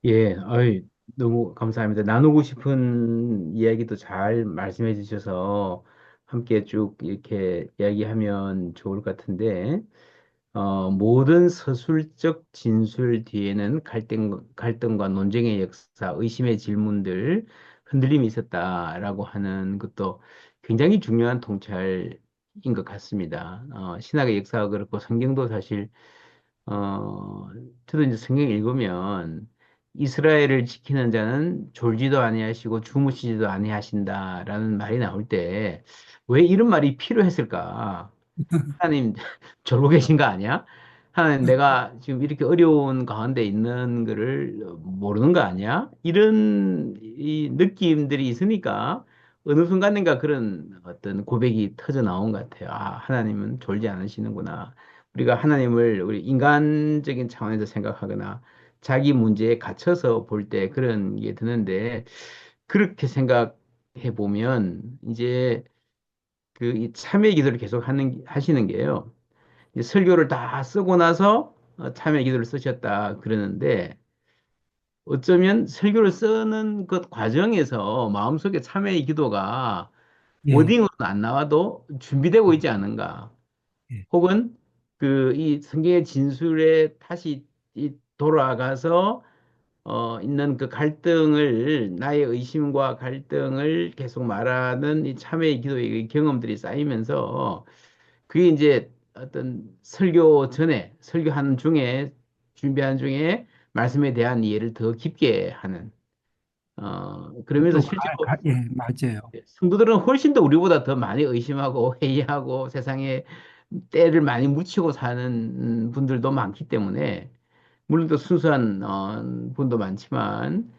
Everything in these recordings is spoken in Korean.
예, 너무 감사합니다. 나누고 싶은 이야기도 잘 말씀해 주셔서 함께 쭉 이렇게 이야기하면 좋을 것 같은데, 모든 서술적 진술 뒤에는 갈등과 논쟁의 역사, 의심의 질문들, 흔들림이 있었다라고 하는 것도 굉장히 중요한 통찰인 것 같습니다. 신학의 역사가 그렇고 성경도 사실 저도 이제 성경 읽으면 이스라엘을 지키는 자는 졸지도 아니하시고 주무시지도 아니하신다라는 말이 나올 때 왜 이런 말이 필요했을까? 하나님 졸고 계신 거 아니야? 하나님 내가 지금 이렇게 어려운 가운데 있는 거를 모르는 거 아니야? 이런 이 느낌들이 있으니까 어느 순간인가 그런 어떤 고백이 터져 나온 것 같아요. 아, 하나님은 졸지 않으시는구나. 우리가 하나님을 우리 인간적인 차원에서 생각하거나 자기 문제에 갇혀서 볼 때 그런 게 드는데 그렇게 생각해 보면 이제 그 이 참회 기도를 계속 하시는 게요. 이제 설교를 다 쓰고 나서 참회 기도를 쓰셨다 그러는데 어쩌면 설교를 쓰는 것 과정에서 마음속에 참회 기도가 예, 워딩으로는 안 나와도 준비되고 있지 않은가. 예, 혹은 그 이 성경의 진술에 다시 돌아가서 있는 그 갈등을 나의 의심과 갈등을 계속 말하는 이 참회의 기도의 경험들이 쌓이면서 그게 이제 어떤 설교 전에 설교하는 중에 준비하는 중에 말씀에 대한 이해를 더 깊게 하는 그러면서 또, 실제로 예, 맞아요. 성도들은 훨씬 더 우리보다 더 많이 의심하고 회의하고 세상에 때를 많이 묻히고 사는 분들도 많기 때문에 물론 또 순수한 분도 많지만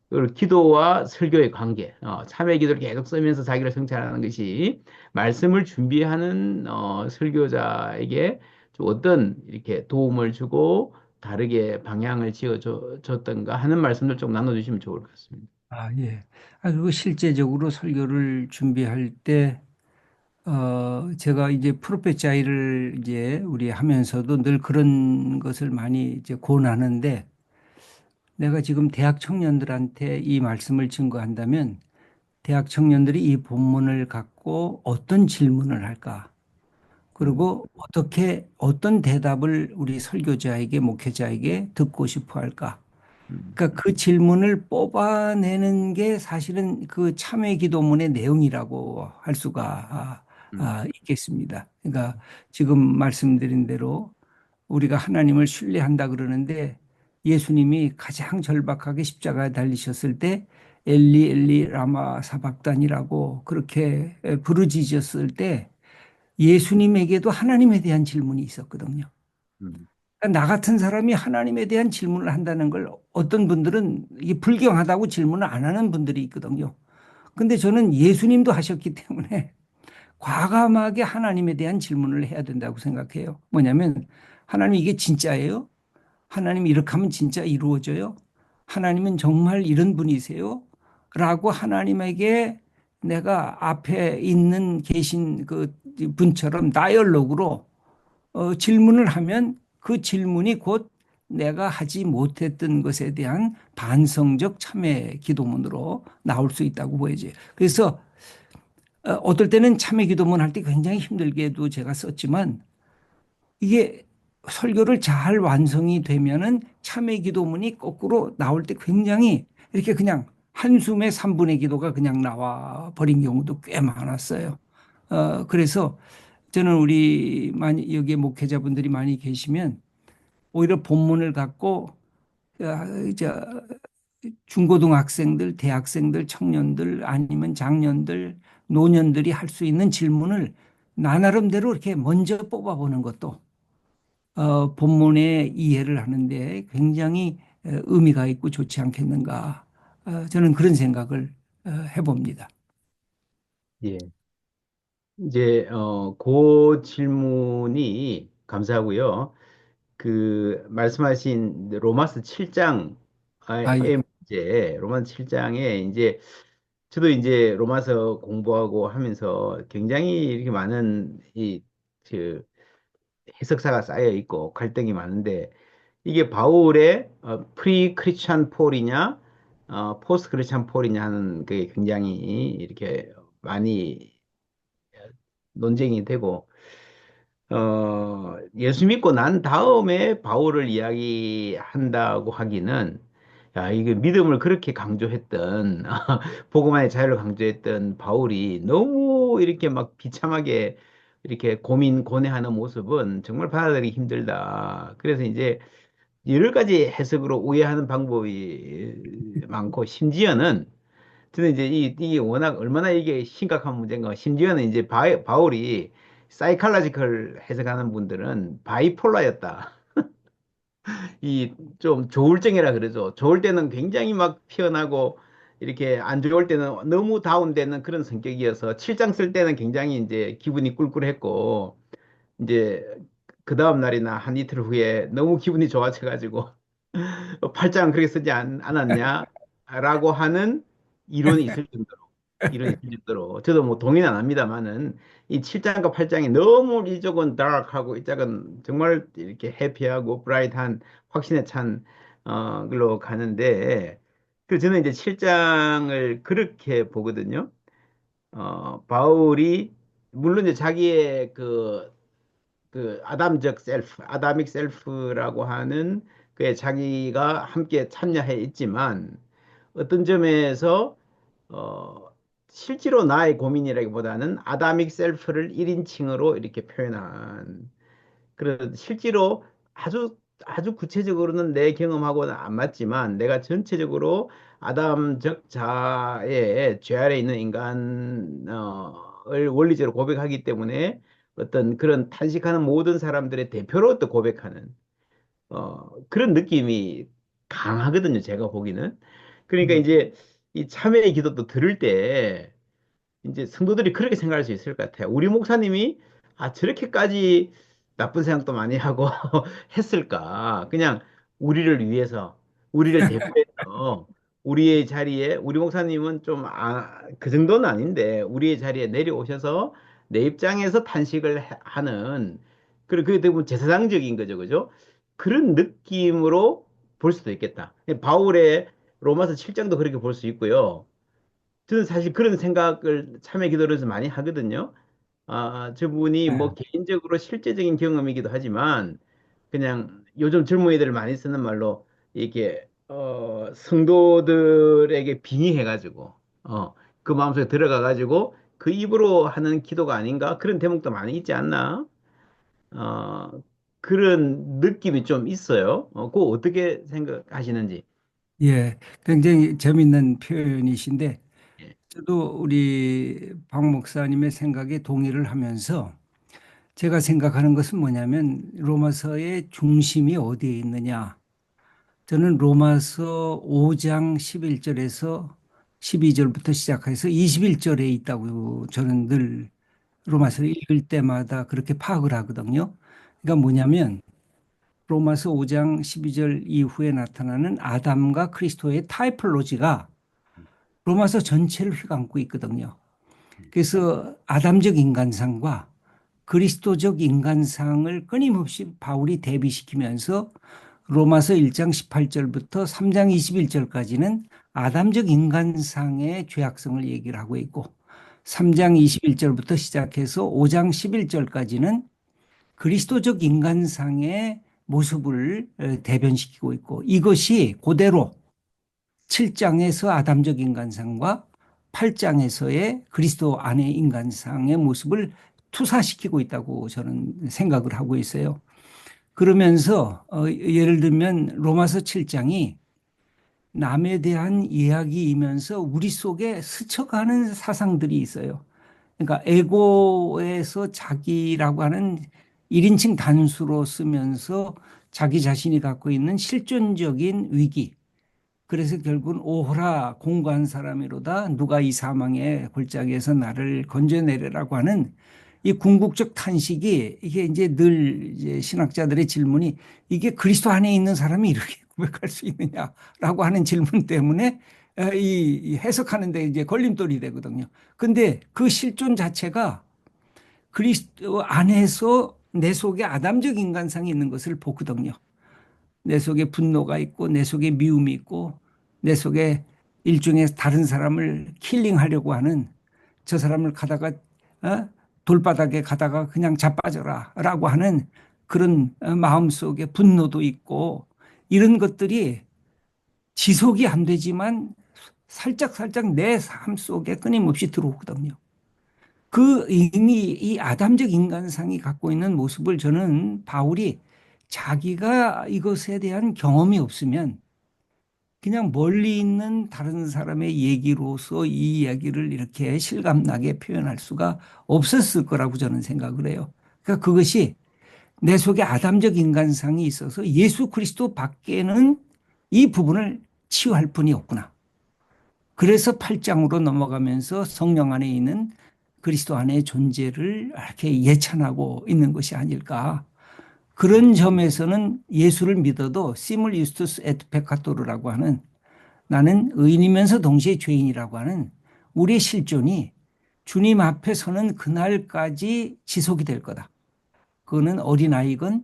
그 기도와 설교의 관계, 참회 기도를 계속 쓰면서 자기를 성찰하는 것이 말씀을 준비하는 설교자에게 좀 어떤 이렇게 도움을 주고 다르게 방향을 줬던가 하는 말씀들 좀 나눠주시면 좋을 것 같습니다. 예. 그리고 실제적으로 설교를 준비할 때, 제가 이제 프로페자이를 이제 우리 하면서도 늘 그런 것을 많이 이제 권하는데, 내가 지금 대학 청년들한테 이 말씀을 증거한다면, 대학 청년들이 이 본문을 갖고 어떤 질문을 할까? 음, 그리고 어떻게, 어떤 대답을 우리 설교자에게, 목회자에게 듣고 싶어 할까? 음, 그러니까 그 질문을 뽑아내는 게 사실은 그 참회 기도문의 내용이라고 할 수가 음, 있겠습니다. 그러니까 지금 말씀드린 대로 우리가 하나님을 신뢰한다 그러는데 예수님이 가장 절박하게 십자가에 달리셨을 때 엘리 엘리 라마 사박단이라고 그렇게 부르짖었을 때 예수님에게도 하나님에 대한 질문이 있었거든요. 음, 그러니까 나 같은 사람이 하나님에 대한 질문을 한다는 걸 어떤 분들은 이게 불경하다고 질문을 안 하는 분들이 있거든요. 근데 저는 예수님도 하셨기 때문에 과감하게 하나님에 대한 질문을 해야 된다고 생각해요. 뭐냐면 하나님 이게 진짜예요? 하나님 이렇게 하면 진짜 이루어져요? 하나님은 정말 이런 분이세요? 라고 하나님에게 내가 앞에 있는 계신 그 분처럼 다이얼로그로 질문을 하면 그 질문이 곧 내가 하지 못했던 것에 대한 반성적 참회 기도문으로 나올 수 있다고 보여져요. 그래서 어떨 때는 참회 기도문 할 때 굉장히 힘들게도 제가 썼지만 이게 설교를 잘 완성이 되면은 참회 기도문이 거꾸로 나올 때 굉장히 이렇게 그냥 한숨에 3분의 기도가 그냥 나와 버린 경우도 꽤 많았어요. 그래서 저는 우리 많이 여기에 목회자분들이 많이 계시면 오히려 본문을 갖고 이제 중고등학생들, 대학생들, 청년들 아니면 장년들, 노년들이 할 수 있는 질문을 나 나름대로 이렇게 먼저 뽑아보는 것도 본문의 이해를 하는데 굉장히 의미가 있고 좋지 않겠는가. 저는 그런 생각을 해봅니다. 예. 이제 그 질문이 감사하고요. 그 말씀하신 로마서 7장의 예. 문제, 로마서 7장에 이제 저도 이제 로마서 공부하고 하면서 굉장히 이렇게 많은 그 해석사가 쌓여 있고 갈등이 많은데 이게 바울의 프리 크리스찬 폴이냐, 포스트 크리스찬 폴이냐 하는 게 굉장히 이렇게 많이 논쟁이 되고, 예수 믿고 난 다음에 바울을 이야기한다고 하기는, 야, 이게 믿음을 그렇게 강조했던, 복음만의 자유를 강조했던 바울이 너무 이렇게 막 비참하게 이렇게 고뇌하는 모습은 정말 받아들이기 힘들다. 그래서 이제 여러 가지 해석으로 우회하는 방법이 많고, 심지어는 저는 이제 이게 워낙 얼마나 이게 심각한 문제인가. 심지어는 이제 바울이 사이칼라지컬 해석하는 분들은 바이폴라였다. 이 좀 조울증이라 그러죠. 좋을 때는 굉장히 막 피어나고 이렇게 안 좋을 때는 너무 다운되는 그런 성격이어서 칠장 쓸 때는 굉장히 이제 기분이 꿀꿀했고 이제 그 다음 날이나 한 이틀 후에 너무 기분이 좋아져가지고 팔짱 그렇게 쓰지 않았냐? 라고 하는 이론이 있을 정도로, 이론이 있을 정도로, 저도 뭐 동의는 안 합니다만은, 이 7장과 8장이 너무 이쪽은 다크하고, 이쪽은 정말 이렇게 해피하고, 브라이트한, 확신에 찬, 걸로 가는데, 그 저는 이제 7장을 그렇게 보거든요. 바울이, 물론 이제 자기의 그 아담적 셀프, 아다믹 셀프라고 하는 그에 자기가 함께 참여해 있지만 어떤 점에서 어, 실제로 나의 고민이라기보다는 아다믹 셀프를 1인칭으로 이렇게 표현한 그런 실제로 아주 구체적으로는 내 경험하고는 안 맞지만 내가 전체적으로 아담적 자의 죄 아래 있는 인간을 원리적으로 고백하기 때문에 어떤 그런 탄식하는 모든 사람들의 대표로 또 고백하는 그런 느낌이 강하거든요. 제가 보기는. 그러니까 음, 이제 이 참회의 기도도 들을 때 이제 성도들이 그렇게 생각할 수 있을 것 같아요. 우리 목사님이 저렇게까지 나쁜 생각도 많이 하고 했을까? 그냥 우리를 위해서, 우리를 대표해서 우리의 자리에, 우리 목사님은 좀, 그 정도는 아닌데, 우리의 자리에 내려오셔서 내 입장에서 탄식을 하는, 그게 되게 제사장적인 거죠. 그죠? 그런 느낌으로 볼 수도 있겠다. 바울의 로마서 7장도 그렇게 볼 수 있고요. 저는 사실 그런 생각을 참회 기도에서 많이 하거든요. 저분이 네. 뭐 개인적으로 실제적인 경험이기도 하지만 그냥 요즘 젊은이들 많이 쓰는 말로 이렇게 성도들에게 빙의해가지고 그 마음속에 들어가가지고 그 입으로 하는 기도가 아닌가 그런 대목도 많이 있지 않나? 어, 그런 느낌이 좀 있어요. 그거 어떻게 생각하시는지? 예, 굉장히 재밌는 표현이신데, 예. 저도 우리 박 목사님의 생각에 동의를 하면서 제가 생각하는 것은 뭐냐면 로마서의 중심이 어디에 있느냐. 저는 로마서 5장 11절에서 12절부터 시작해서 21절에 있다고 저는 늘 로마서를 읽을 때마다 그렇게 파악을 하거든요. 그러니까 뭐냐면 로마서 5장 12절 이후에 나타나는 아담과 그리스도의 타이플로지가 로마서 전체를 휘감고 있거든요. 그래서 아담적 인간상과 그리스도적 인간상을 끊임없이 바울이 대비시키면서 로마서 1장 18절부터 3장 21절까지는 아담적 인간상의 죄악성을 얘기를 하고 있고 3장 21절부터 시작해서 5장 11절까지는 그리스도적 인간상의 모습을 대변시키고 있고 이것이 그대로 7장에서 아담적 인간상과 8장에서의 그리스도 안의 인간상의 모습을 투사시키고 있다고 저는 생각을 하고 있어요. 그러면서 예를 들면 로마서 7장이 남에 대한 이야기이면서 우리 속에 스쳐가는 사상들이 있어요. 그러니까 에고에서 자기라고 하는 1인칭 단수로 쓰면서 자기 자신이 갖고 있는 실존적인 위기, 그래서 결국은 오호라 공고한 사람이로다 누가 이 사망의 골짜기에서 나를 건져내리라고 하는 이 궁극적 탄식이 이게 이제 늘 이제 신학자들의 질문이 이게 그리스도 안에 있는 사람이 이렇게 고백할 수 있느냐라고 하는 질문 때문에 이 해석하는 데 이제 걸림돌이 되거든요. 근데 그 실존 자체가 그리스도 안에서 내 속에 아담적 인간상이 있는 것을 보거든요. 내 속에 분노가 있고 내 속에 미움이 있고 내 속에 일종의 다른 사람을 킬링하려고 하는 저 사람을 가다가 어? 돌바닥에 가다가 그냥 자빠져라 라고 하는 그런 마음속에 분노도 있고 이런 것들이 지속이 안 되지만 살짝살짝 내 삶 속에 끊임없이 들어오거든요. 그 이미 이 아담적 인간상이 갖고 있는 모습을 저는 바울이 자기가 이것에 대한 경험이 없으면 그냥 멀리 있는 다른 사람의 얘기로서 이 이야기를 이렇게 실감나게 표현할 수가 없었을 거라고 저는 생각을 해요. 그러니까 그것이 내 속에 아담적 인간상이 있어서 예수 그리스도 밖에는 이 부분을 치유할 분이 없구나. 그래서 8장으로 넘어가면서 성령 안에 있는 그리스도 안의 존재를 이렇게 예찬하고 있는 것이 아닐까. 그런 점에서는 예수를 믿어도 시물 유스투스 에트 페카토르라고 하는 나는 의인이면서 동시에 죄인이라고 하는 우리의 실존이 주님 앞에 서는 그날까지 지속이 될 거다. 그거는 어린아이건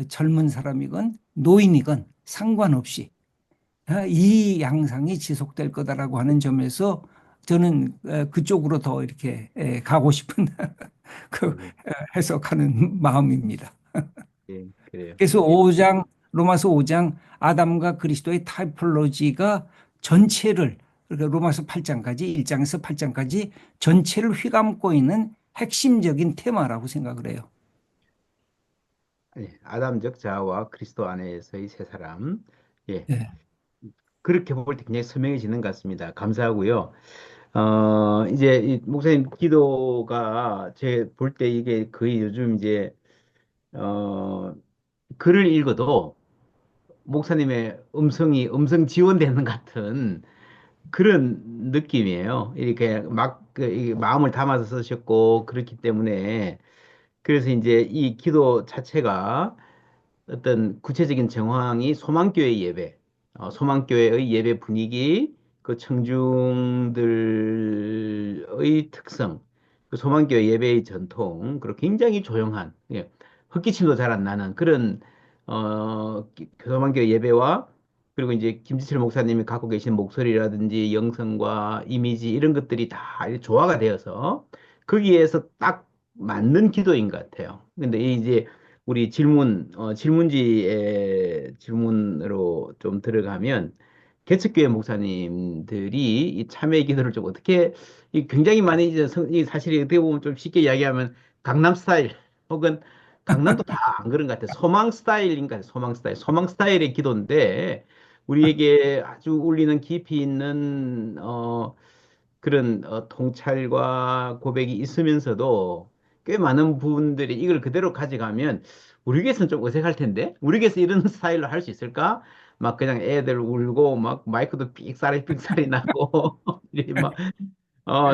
젊은 사람이건 노인이건 상관없이 이 양상이 지속될 거다라고 하는 점에서 저는 그쪽으로 더 이렇게 가고 싶은 그 예, 해석하는 마음입니다. 예, 그래요. 그래서 예, 5장 로마서 5장 아담과 그리스도의 타이폴로지가 전체를 그러니까 로마서 8장까지 1장에서 8장까지 전체를 휘감고 있는 핵심적인 테마라고 생각을 해요. 예, 아담적 자아와 그리스도 안에서의 세 사람. 예, 네. 그렇게 볼 때 굉장히 선명해지는 것 같습니다. 감사하고요. 이제 이 목사님 기도가 제 볼 때 이게 거의 요즘 이제 어, 글을 읽어도 목사님의 음성 지원되는 같은 그런 느낌이에요. 이렇게 막 이게 마음을 담아서 쓰셨고 그렇기 때문에 그래서 이제 이 기도 자체가 어떤 구체적인 정황이 소망교회 예배, 소망교회의 예배 분위기, 그 청중들의 특성, 그 소망교회 예배의 전통, 그리고 굉장히 조용한, 예, 헛기침도 잘 안 나는 그런 소망교회 예배와 그리고 이제 김지철 목사님이 갖고 계신 목소리라든지 영성과 이미지 이런 것들이 다 이렇게 조화가 되어서 거기에서 딱 맞는 기도인 것 같아요. 근데 이제 우리 질문지의 질문으로 좀 들어가면, 개척교회 목사님들이 이 참회 기도를 좀 어떻게, 굉장히 많이 이제 이 사실이 어떻게 보면 좀 쉽게 이야기하면 강남 스타일, 혹은 강남도 다 안 그런 것 같아요. 소망 스타일인 것 같아요. 소망 스타일. 소망 스타일의 기도인데, 우리에게 아주 울리는 깊이 있는, 그런 통찰과 고백이 있으면서도 꽤 많은 부분들이 이걸 그대로 가져가면 우리에게서는 좀 어색할 텐데 우리에게서 이런 스타일로 할 수 있을까? 막 그냥 애들 울고 막 마이크도 삑사리 나고 이막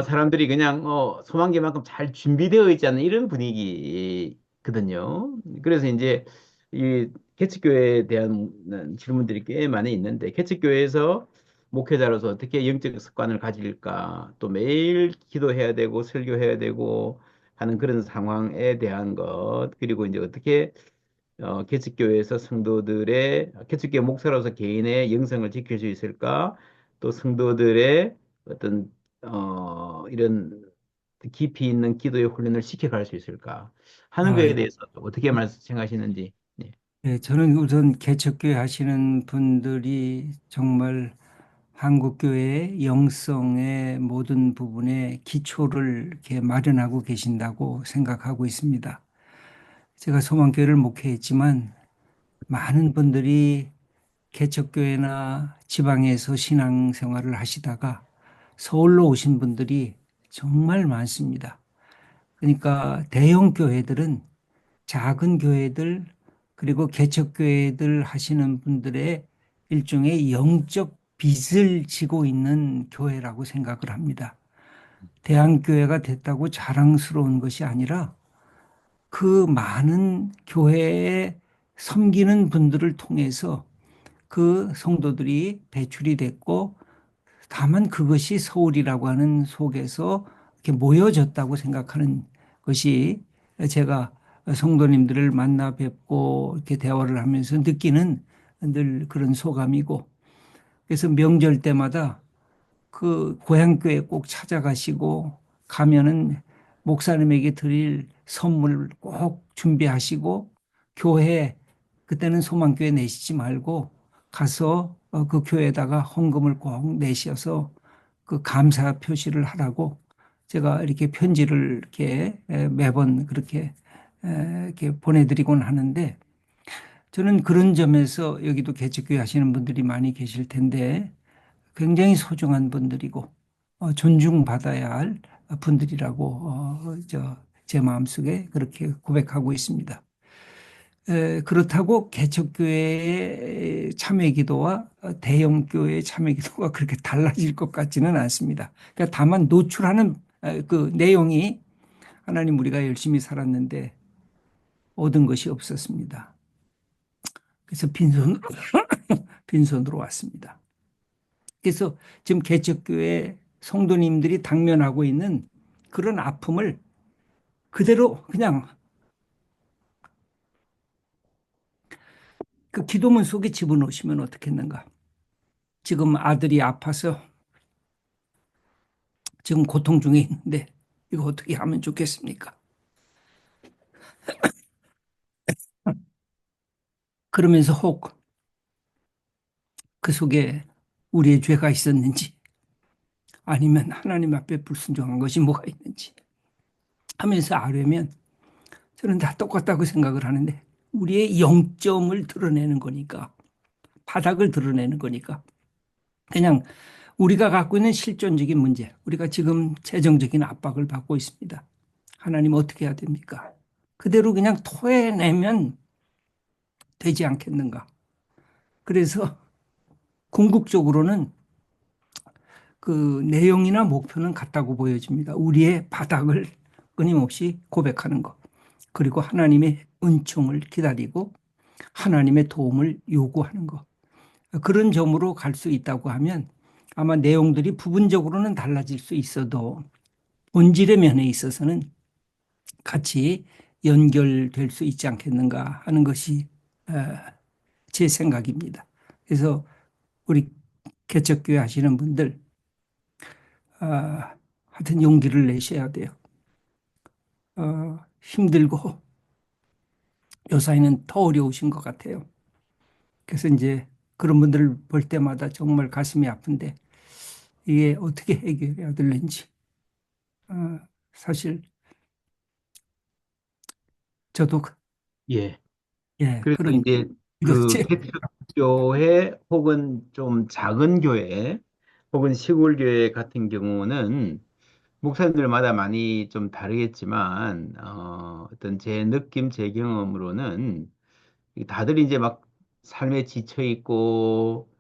사람들이 그냥 소망계만큼 잘 준비되어 있지 않은 이런 분위기거든요. 그래서 이제 이 개척교회에 대한 질문들이 꽤 많이 있는데 개척교회에서 목회자로서 어떻게 영적 습관을 가질까? 또 매일 기도해야 되고 설교해야 되고 하는 그런 상황에 대한 것 그리고 이제 어떻게 개척교회에서 성도들의 개척교회 목사로서 개인의 영성을 지킬 수 있을까? 또 성도들의 어떤 이런 깊이 있는 기도의 훈련을 시켜갈 수 있을까 하는 아, 거에 대해서 또 어떻게 생각하시는지. 네. 예, 저는 우선 개척교회 하시는 분들이 정말 한국교회의 영성의 모든 부분에 기초를 이렇게 마련하고 계신다고 생각하고 있습니다. 제가 소망교회를 목회했지만 많은 분들이 개척교회나 지방에서 신앙생활을 하시다가 서울로 오신 분들이 정말 많습니다. 그러니까 대형 교회들은 작은 교회들 그리고 개척교회들 하시는 분들의 일종의 영적 빚을 지고 있는 교회라고 생각을 합니다. 대한교회가 됐다고 자랑스러운 것이 아니라 그 많은 교회에 섬기는 분들을 통해서 그 성도들이 배출이 됐고 다만 그것이 서울이라고 하는 속에서 이렇게 모여졌다고 생각하는 것이 제가 성도님들을 만나 뵙고 이렇게 대화를 하면서 느끼는 늘 그런 소감이고 그래서 명절 때마다 그 고향교회 꼭 찾아가시고 가면은 목사님에게 드릴 선물 꼭 준비하시고 교회 그때는 소망교회 내시지 말고 가서 그 교회에다가 헌금을 꼭 내셔서 그 감사 표시를 하라고 제가 이렇게 편지를 이렇게 매번 그렇게 이렇게 보내드리곤 하는데 저는 그런 점에서 여기도 개척교회 하시는 분들이 많이 계실 텐데 굉장히 소중한 분들이고 존중받아야 할 분들이라고 제 마음속에 그렇게 고백하고 있습니다. 그렇다고 개척교회의 참여기도와 대형교회의 참여기도가 그렇게 달라질 것 같지는 않습니다. 그러니까 다만 노출하는 그 내용이 하나님 우리가 열심히 살았는데 얻은 것이 없었습니다. 그래서 빈손으로 왔습니다. 그래서 지금 개척교회 성도님들이 당면하고 있는 그런 아픔을 그대로 그냥 그 기도문 속에 집어넣으시면 어떻겠는가. 지금 아들이 아파서 지금 고통 중에 있는데 이거 어떻게 하면 좋겠습니까? 그러면서 혹 그 속에 우리의 죄가 있었는지 아니면 하나님 앞에 불순종한 것이 뭐가 있는지 하면서 알려면 저는 다 똑같다고 생각을 하는데 우리의 영점을 드러내는 거니까 바닥을 드러내는 거니까 그냥 우리가 갖고 있는 실존적인 문제, 우리가 지금 재정적인 압박을 받고 있습니다. 하나님 어떻게 해야 됩니까? 그대로 그냥 토해내면 되지 않겠는가? 그래서 궁극적으로는 그 내용이나 목표는 같다고 보여집니다. 우리의 바닥을 끊임없이 고백하는 것. 그리고 하나님의 은총을 기다리고 하나님의 도움을 요구하는 것. 그런 점으로 갈 수 있다고 하면 아마 내용들이 부분적으로는 달라질 수 있어도 본질의 면에 있어서는 같이 연결될 수 있지 않겠는가 하는 것이 제 생각입니다. 그래서 우리 개척교회 하시는 분들 하여튼 용기를 내셔야 돼요. 힘들고 요사이는 더 어려우신 것 같아요. 그래서 이제 그런 분들을 볼 때마다 정말 가슴이 아픈데 이게 어떻게 해결해야 될는지 사실 저도 예. 예 그래서 그런 이제 그 이것제 개척교회 혹은 좀 작은 교회 혹은 시골 교회 같은 경우는 목사님들마다 많이 좀 다르겠지만 어떤 제 느낌, 제 경험으로는 다들 이제 막 삶에 지쳐 있고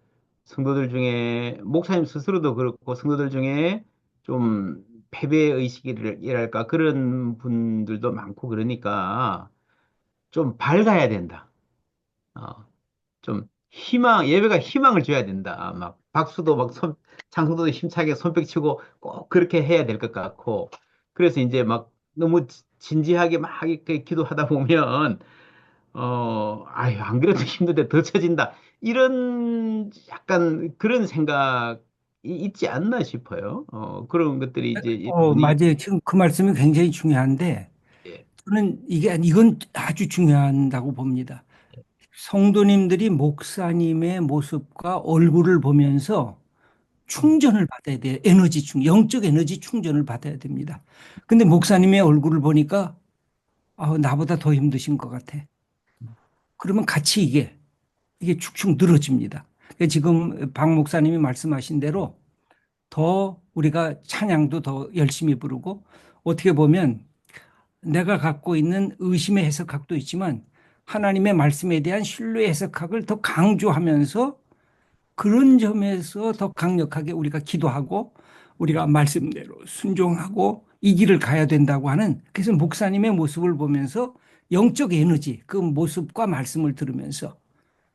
성도들 중에 목사님 스스로도 그렇고 성도들 중에 좀 패배 의식이랄까 그런 분들도 많고 그러니까 좀 밝아야 된다. 어, 좀 예배가 희망을 줘야 된다. 막 박수도 막 장성도도 힘차게 손뼉 치고 꼭 그렇게 해야 될 것 같고. 그래서 이제 막 너무 진지하게 막 이렇게 기도하다 보면, 아유, 안 그래도 힘든데 더 처진다. 이런 약간 그런 생각이 있지 않나 싶어요. 그런 것들이 이제 이런 분위기, 맞아요. 지금 그 말씀이 굉장히 중요한데 예. 저는 이건 아주 중요하다고 봅니다. 성도님들이 목사님의 모습과 얼굴을 보면서 음, 충전을 받아야 돼요. 영적 에너지 충전을 받아야 됩니다. 근데 목사님의 얼굴을 보니까 나보다 더 힘드신 것 같아. 그러면 같이 이게 축축 늘어집니다. 그러니까 지금 박 목사님이 말씀하신 대로 더 우리가 찬양도 더 열심히 부르고 어떻게 보면 내가 갖고 있는 의심의 해석학도 있지만 하나님의 말씀에 대한 신뢰 해석학을 더 강조하면서 그런 점에서 더 강력하게 우리가 기도하고 우리가 말씀대로 순종하고 이 길을 가야 된다고 하는 그래서 목사님의 모습을 보면서 영적 에너지 그 모습과 말씀을 들으면서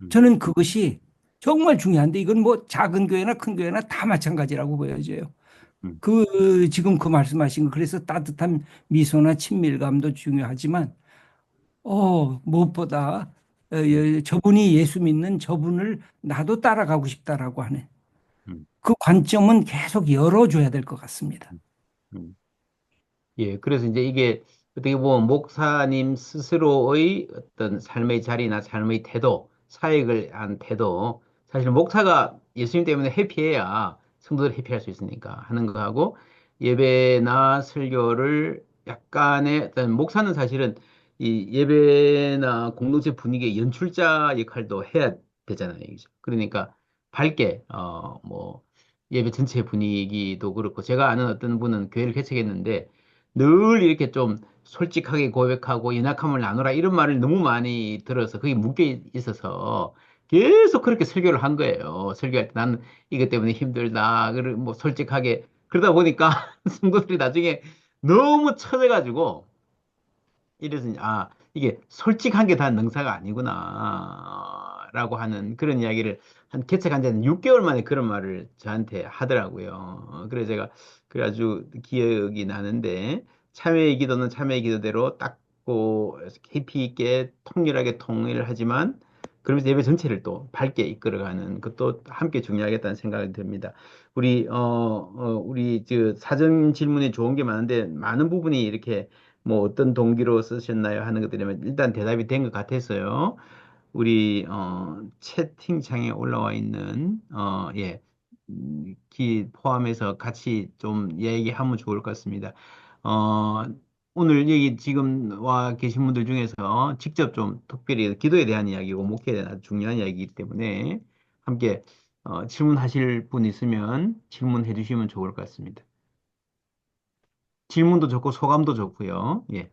음, 저는 그것이 정말 중요한데 이건 뭐 작은 교회나 큰 교회나 다 마찬가지라고 보여져요. 음, 지금 그 말씀하신 거 그래서 따뜻한 미소나 친밀감도 중요하지만 무엇보다 저분이 예수 믿는 저분을 나도 따라가고 싶다라고 하는 음, 그 관점은 계속 열어줘야 될 것 같습니다. 음, 음. 예, 그래서 이제 이게 어떻게 보면 목사님 스스로의 어떤 삶의 자리나 삶의 태도, 사역을 한 태도, 사실 목사가 예수님 때문에 해피해야 성도들 해피할 수 있으니까 하는 거하고 예배나 설교를 약간의 어떤 목사는 사실은 이 예배나 공동체 분위기의 연출자 역할도 해야 되잖아요. 그죠? 그러니까 밝게, 뭐, 예배 전체 분위기도 그렇고 제가 아는 어떤 분은 교회를 개척했는데 늘 이렇게 좀 솔직하게 고백하고 연약함을 나누라 이런 말을 너무 많이 들어서 그게 묶여 있어서 계속 그렇게 설교를 한 거예요. 설교할 때 나는 이것 때문에 힘들다. 그리고 뭐 솔직하게 그러다 보니까 성도들이 나중에 너무 처져가지고 이래서 이게 솔직한 게 다 능사가 아니구나 라고 하는 그런 이야기를 한 개척한 지는 6개월 만에 그런 말을 저한테 하더라고요. 그래서 제가 그 아주 기억이 나는데 참회의 기도는 참회의 기도대로 닦고 깊이 있게 통렬하게 통일을 하지만 그러면서 예배 전체를 또 밝게 이끌어가는 것도 함께 중요하겠다는 생각이 듭니다. 우리 저 사전 질문에 좋은 게 많은데 많은 부분이 이렇게 뭐 어떤 동기로 쓰셨나요? 하는 것들이면 일단 대답이 된 것 같았어요. 우리 채팅창에 올라와 있는 기 포함해서 같이 좀 얘기하면 좋을 것 같습니다. 어, 오늘 여기 지금 와 계신 분들 중에서 직접 좀 특별히 기도에 대한 이야기고 목회에 대한 아주 중요한 이야기이기 때문에 함께 질문하실 분 있으면 질문해 주시면 좋을 것 같습니다. 질문도 좋고 소감도 좋고요. 예.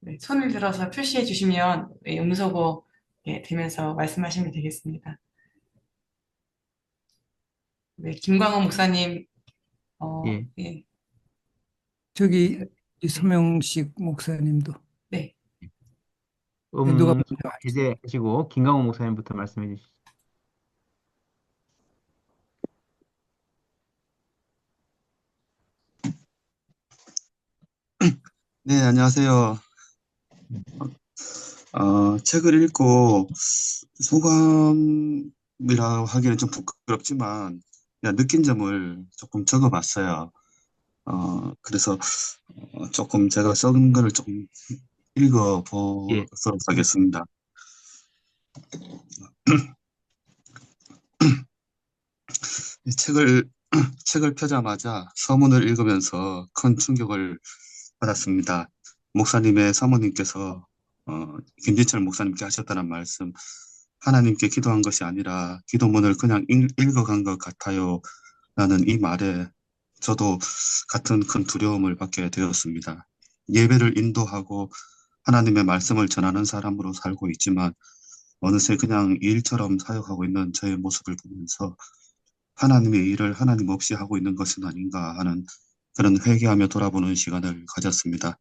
네, 손을 들어서 표시해 주시면 네, 음소거 예, 되면서 말씀하시면 되겠습니다. 네, 김광호 목사님, 예. 예, 저기 이 네, 서명식 목사님도 네. 누가 음소 먼저 하시죠? 해제하시고 김강호 목사님부터 말씀해 주시죠. 네, 안녕하세요. 음, 책을 읽고 소감이라 하기는 좀 부끄럽지만 그냥 느낀 점을 조금 적어봤어요. 그래서 조금 제가 적은 거를 조금 예. 읽어보도록 하겠습니다. 이 책을 펴자마자 서문을 읽으면서 큰 충격을 받았습니다. 목사님의 사모님께서 김진철 목사님께 하셨다는 말씀, 하나님께 기도한 것이 아니라 기도문을 그냥 읽어간 것 같아요. 라는 이 말에 저도 같은 큰 두려움을 받게 되었습니다. 예배를 인도하고 하나님의 말씀을 전하는 사람으로 살고 있지만 어느새 그냥 일처럼 사역하고 있는 저의 모습을 보면서 하나님의 일을 하나님 없이 하고 있는 것은 아닌가 하는 그런 회개하며 돌아보는 시간을 가졌습니다.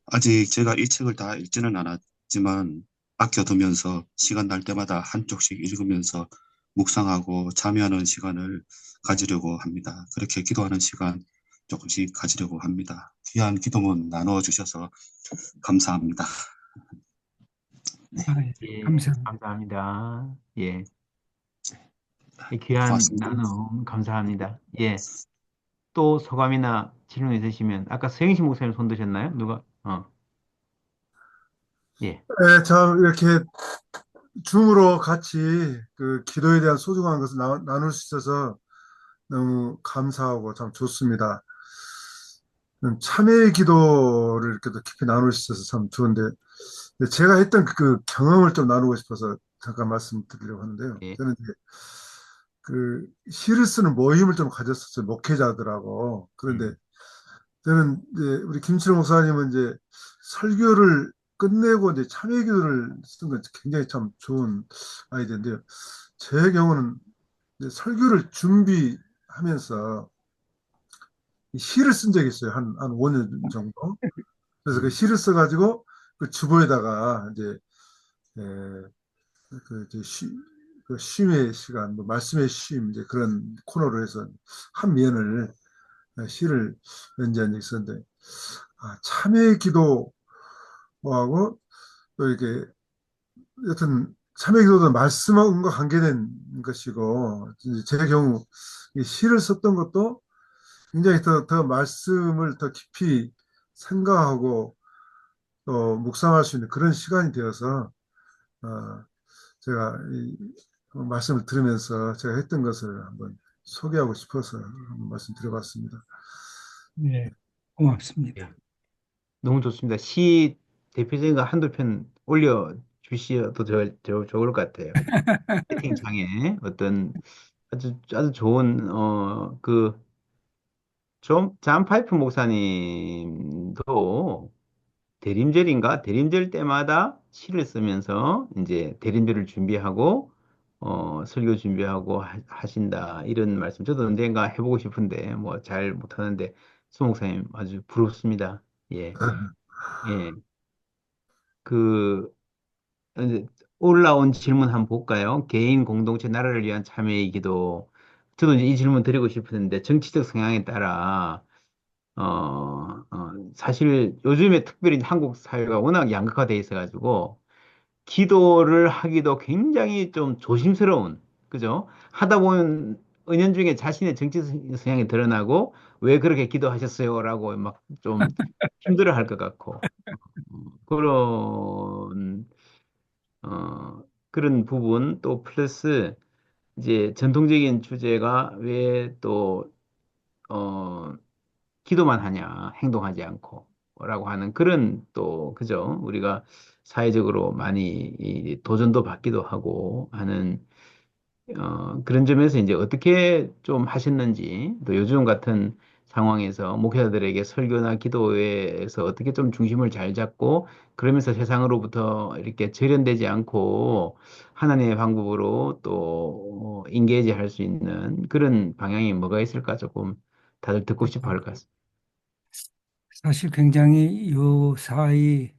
아직 제가 이 책을 다 읽지는 않았지만 아껴두면서 시간 날 때마다 한쪽씩 읽으면서 묵상하고 참여하는 시간을 가지려고 합니다. 그렇게 기도하는 시간 조금씩 가지려고 합니다. 귀한 기도문 나누어 주셔서 감사합니다. 네, 아, 예. 예, 감사합니다. 감사합니다. 예, 이 귀한 고맙습니다. 나눔 감사합니다. 예, 또 소감이나 질문 있으시면 아까 서영식 목사님 손 드셨나요? 누가? 예, 네, 참 이렇게 줌으로 같이 그 기도에 대한 소중한 것을 나눌 수 있어서 너무 감사하고 참 좋습니다. 참회의 기도를 이렇게 또 깊이 나눌 수 있어서 참 좋은데 제가 했던 그 경험을 좀 나누고 싶어서 잠깐 말씀드리려고 하는데요. 예, 저는 이제 그 시를 쓰는 모임을 좀 가졌었어요. 목회자들하고. 그런데 음, 저는 이제 우리 김치로 목사님은 이제 설교를 끝내고 이제 참회 기도를 쓴 건 굉장히 참 좋은 아이디어인데요. 제 경우는 이제 설교를 준비하면서 이 시를 쓴 적이 있어요. 한 5년 정도. 그래서 그 음, 시를 써가지고 그 주보에다가 이제 에, 그 이제 그 쉼의 시간, 뭐 말씀의 쉼 이제 그런 코너로 해서 한 면을 시를 연재한 적이 있었는데 참회의 기도하고 또 이렇게 여튼 참회 기도도 말씀과 관계된 것이고 이제 제 경우 이 시를 썼던 것도 굉장히 더 말씀을 더 깊이 생각하고 또 묵상할 수 있는 그런 시간이 되어서 어, 제가 이 말씀을 들으면서 제가 했던 것을 한번 소개하고 싶어서 한번 말씀드려봤습니다. 네, 고맙습니다. 예, 너무 좋습니다. 시 대표적인 거 한두 편 올려 주시어도 좋을 것 같아요. 채팅창에 어떤 아주 좋은 그 좀 잔 파이프 목사님도 대림절인가? 대림절 때마다 시를 쓰면서 이제 대림절을 준비하고 설교 준비하고 하신다 이런 말씀 저도 언젠가 해보고 싶은데 뭐 잘 못하는데 수 목사님 아주 부럽습니다. 예, 예. 그 이제 올라온 질문 한번 볼까요? 개인 공동체 나라를 위한 참여의 기도. 저도 이제 이 질문 드리고 싶었는데 정치적 성향에 따라 사실 요즘에 특별히 한국 사회가 워낙 양극화돼 있어가지고 기도를 하기도 굉장히 좀 조심스러운, 그죠? 하다 보면 은연중에 자신의 정치 성향이 드러나고 왜 그렇게 기도하셨어요라고 막 좀 힘들어 할 것 같고 그런 그런 부분 또 플러스 이제 전통적인 주제가 왜또 기도만 하냐, 행동하지 않고, 라고 하는 그런 또, 그죠? 우리가 사회적으로 많이 이 도전도 받기도 하고 하는, 그런 점에서 이제 어떻게 좀 하셨는지, 또 요즘 같은 상황에서 목회자들에게 설교나 기도에서 어떻게 좀 중심을 잘 잡고, 그러면서 세상으로부터 이렇게 절연되지 않고, 하나님의 방법으로 또 인게이지 할 수 있는 그런 방향이 뭐가 있을까 조금 다들 듣고 싶어 할 것 같습니다. 사실 굉장히 요사이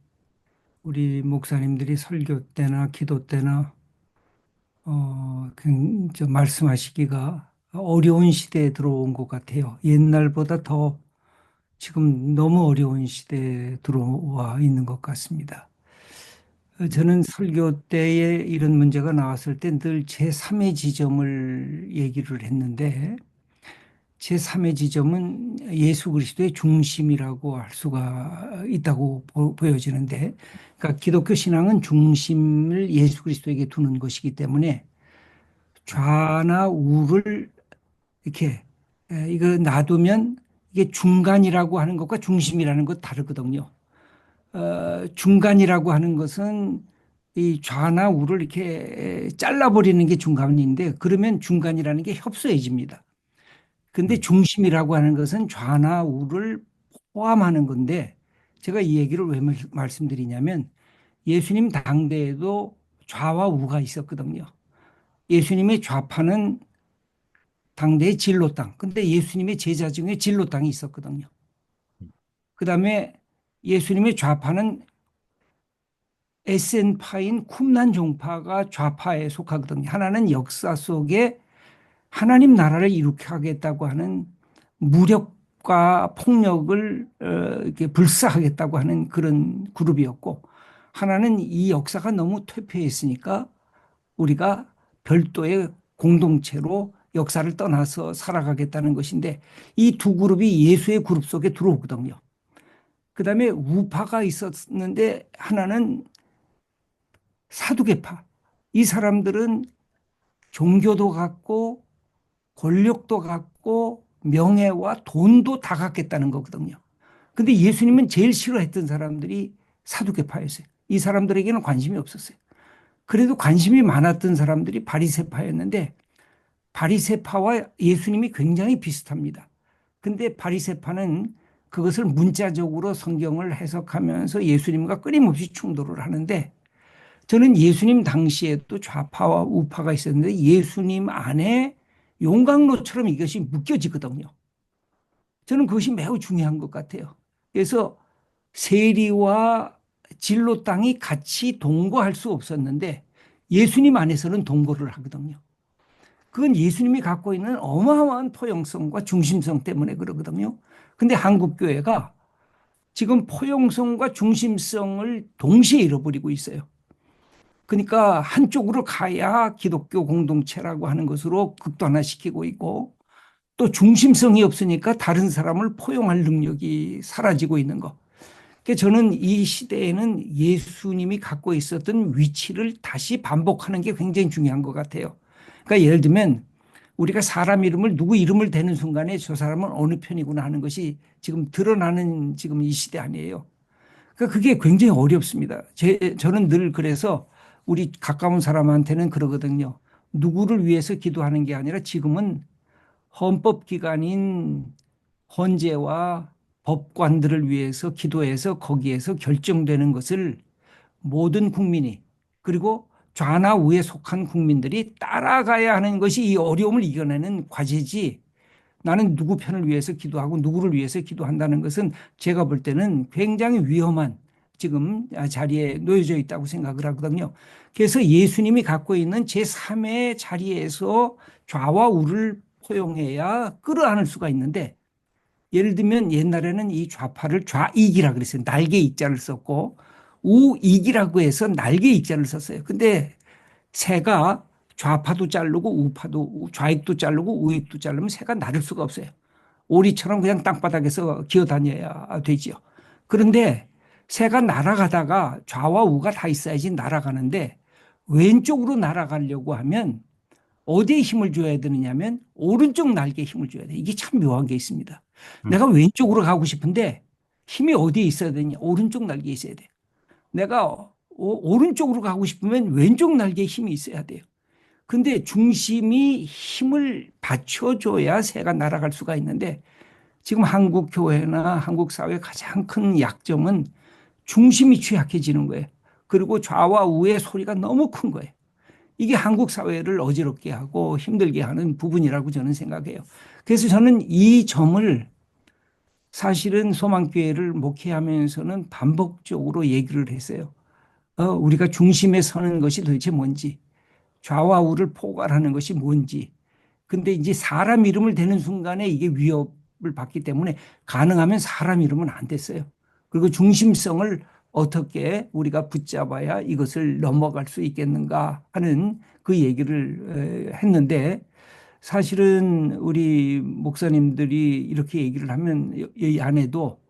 우리 목사님들이 설교 때나 기도 때나 말씀하시기가 어려운 시대에 들어온 것 같아요. 옛날보다 더 지금 너무 어려운 시대에 들어와 있는 것 같습니다. 저는 설교 때에 이런 문제가 나왔을 때 늘 제3의 지점을 얘기를 했는데 제3의 지점은 예수 그리스도의 중심이라고 할 수가 있다고 보여지는데, 그러니까 기독교 신앙은 중심을 예수 그리스도에게 두는 것이기 때문에 좌나 우를 이렇게 이거 놔두면 이게 중간이라고 하는 것과 중심이라는 것 다르거든요. 중간이라고 하는 것은 이 좌나 우를 이렇게 잘라버리는 게 중간인데 그러면 중간이라는 게 협소해집니다. 근데 중심이라고 하는 것은 좌나 우를 포함하는 건데 제가 이 얘기를 왜 말씀드리냐면 예수님 당대에도 좌와 우가 있었거든요. 예수님의 좌파는 당대의 진로 땅. 근데 예수님의 제자 중에 진로 땅이 있었거든요. 그다음에 예수님의 좌파는 SN파인 쿰난 종파가 좌파에 속하거든요. 하나는 역사 속에 하나님 나라를 이룩게 하겠다고 하는 무력과 폭력을 이렇게 불사하겠다고 하는 그런 그룹이었고, 하나는 이 역사가 너무 퇴폐했으니까 우리가 별도의 공동체로 역사를 떠나서 살아가겠다는 것인데, 이 두 그룹이 예수의 그룹 속에 들어오거든요. 그다음에 우파가 있었는데 하나는 사두개파. 이 사람들은 종교도 갖고 권력도 갖고 명예와 돈도 다 갖겠다는 거거든요. 근데 예수님은 제일 싫어했던 사람들이 사두개파였어요. 이 사람들에게는 관심이 없었어요. 그래도 관심이 많았던 사람들이 바리새파였는데 바리새파와 예수님이 굉장히 비슷합니다. 근데 바리새파는 그것을 문자적으로 성경을 해석하면서 예수님과 끊임없이 충돌을 하는데 저는 예수님 당시에도 좌파와 우파가 있었는데 예수님 안에 용광로처럼 이것이 묶여지거든요. 저는 그것이 매우 중요한 것 같아요. 그래서 세리와 진로 땅이 같이 동거할 수 없었는데 예수님 안에서는 동거를 하거든요. 그건 예수님이 갖고 있는 어마어마한 포용성과 중심성 때문에 그러거든요. 근데 한국 교회가 지금 포용성과 중심성을 동시에 잃어버리고 있어요. 그러니까 한쪽으로 가야 기독교 공동체라고 하는 것으로 극단화시키고 있고 또 중심성이 없으니까 다른 사람을 포용할 능력이 사라지고 있는 것. 그러니까 저는 이 시대에는 예수님이 갖고 있었던 위치를 다시 반복하는 게 굉장히 중요한 것 같아요. 그러니까 예를 들면 우리가 사람 이름을 누구 이름을 대는 순간에 저 사람은 어느 편이구나 하는 것이 지금 드러나는 지금 이 시대 아니에요. 그러니까 그게 굉장히 어렵습니다. 저는 늘 그래서 우리 가까운 사람한테는 그러거든요. 누구를 위해서 기도하는 게 아니라 지금은 헌법기관인 헌재와 법관들을 위해서 기도해서 거기에서 결정되는 것을 모든 국민이 그리고 좌나 우에 속한 국민들이 따라가야 하는 것이 이 어려움을 이겨내는 과제지 나는 누구 편을 위해서 기도하고 누구를 위해서 기도한다는 것은 제가 볼 때는 굉장히 위험한 지금 자리에 놓여져 있다고 생각을 하거든요. 그래서 예수님이 갖고 있는 제3의 자리에서 좌와 우를 포용해야 끌어안을 수가 있는데 예를 들면 옛날에는 이 좌파를 좌익이라 그랬어요. 날개 익자를 썼고 우익이라고 해서 날개 익자를 썼어요. 근데 새가 좌파도 자르고 우파도 좌익도 자르고 우익도 자르면 새가 나를 수가 없어요. 오리처럼 그냥 땅바닥에서 기어다녀야 되지요. 그런데 새가 날아가다가 좌와 우가 다 있어야지 날아가는데 왼쪽으로 날아가려고 하면 어디에 힘을 줘야 되느냐면 오른쪽 날개에 힘을 줘야 돼. 이게 참 묘한 게 있습니다. 음. 내가 왼쪽으로 가고 싶은데 힘이 어디에 있어야 되냐? 오른쪽 날개에 있어야 돼. 내가 오른쪽으로 가고 싶으면 왼쪽 날개에 힘이 있어야 돼요. 근데 중심이 힘을 받쳐줘야 새가 날아갈 수가 있는데 지금 한국 교회나 한국 사회의 가장 큰 약점은 중심이 취약해지는 거예요. 그리고 좌와 우의 소리가 너무 큰 거예요. 이게 한국 사회를 어지럽게 하고 힘들게 하는 부분이라고 저는 생각해요. 그래서 저는 이 점을 사실은 소망교회를 목회하면서는 반복적으로 얘기를 했어요. 우리가 중심에 서는 것이 도대체 뭔지, 좌와 우를 포괄하는 것이 뭔지. 근데 이제 사람 이름을 대는 순간에 이게 위협을 받기 때문에 가능하면 사람 이름은 안 됐어요. 그리고 중심성을 어떻게 우리가 붙잡아야 이것을 넘어갈 수 있겠는가 하는 그 얘기를 했는데 사실은 우리 목사님들이 이렇게 얘기를 하면 이 안에도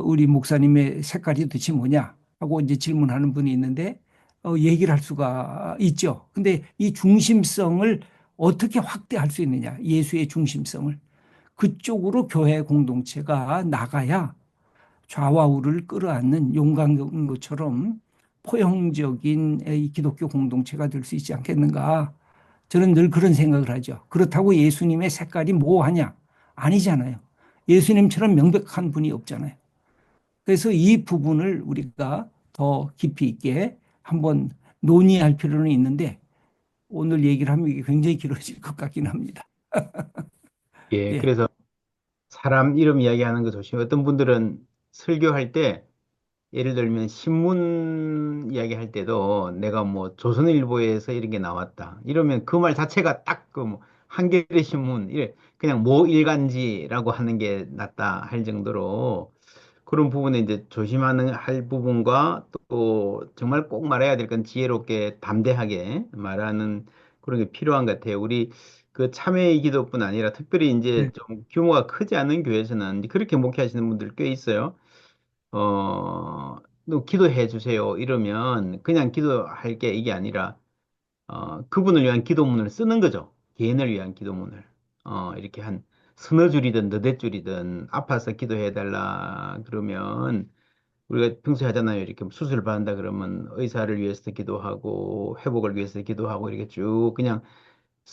우리 목사님의 색깔이 도대체 뭐냐 하고 이제 질문하는 분이 있는데 얘기를 할 수가 있죠. 근데 이 중심성을 어떻게 확대할 수 있느냐, 예수의 중심성을 그쪽으로 교회 공동체가 나가야 좌와 우를 끌어안는 용광인 것처럼 포용적인 이 기독교 공동체가 될 수 있지 않겠는가. 저는 늘 그런 생각을 하죠. 그렇다고 예수님의 색깔이 뭐하냐? 아니잖아요. 예수님처럼 명백한 분이 없잖아요. 그래서 이 부분을 우리가 더 깊이 있게 한번 논의할 필요는 있는데 오늘 얘기를 하면 이게 굉장히 길어질 것 같긴 합니다. 예, 예. 그래서 사람 이름 이야기하는 거 조심해. 어떤 분들은 설교할 때 예를 들면 신문 이야기할 때도 내가 뭐 조선일보에서 이런 게 나왔다. 이러면 그 말 자체가 딱 그 뭐 한겨레 신문 이래 그냥 모 일간지라고 하는 게 낫다 할 정도로 그런 부분에 이제 조심하는 할 부분과 또 정말 꼭 말해야 될 건 지혜롭게 담대하게 말하는 그런 게 필요한 것 같아요. 우리 그 참회의 기도뿐 아니라 특별히 이제 네. 좀 규모가 크지 않은 교회에서는 그렇게 목회하시는 분들 꽤 있어요. 또 기도해 주세요. 이러면 그냥 기도할 게 이게 아니라, 그분을 위한 기도문을 쓰는 거죠. 개인을 위한 기도문을. 이렇게 한 서너 줄이든 너댓 줄이든 아파서 기도해 달라 그러면 우리가 평소에 하잖아요. 이렇게 수술 받는다 그러면 의사를 위해서 기도하고 회복을 위해서 기도하고 이렇게 쭉 그냥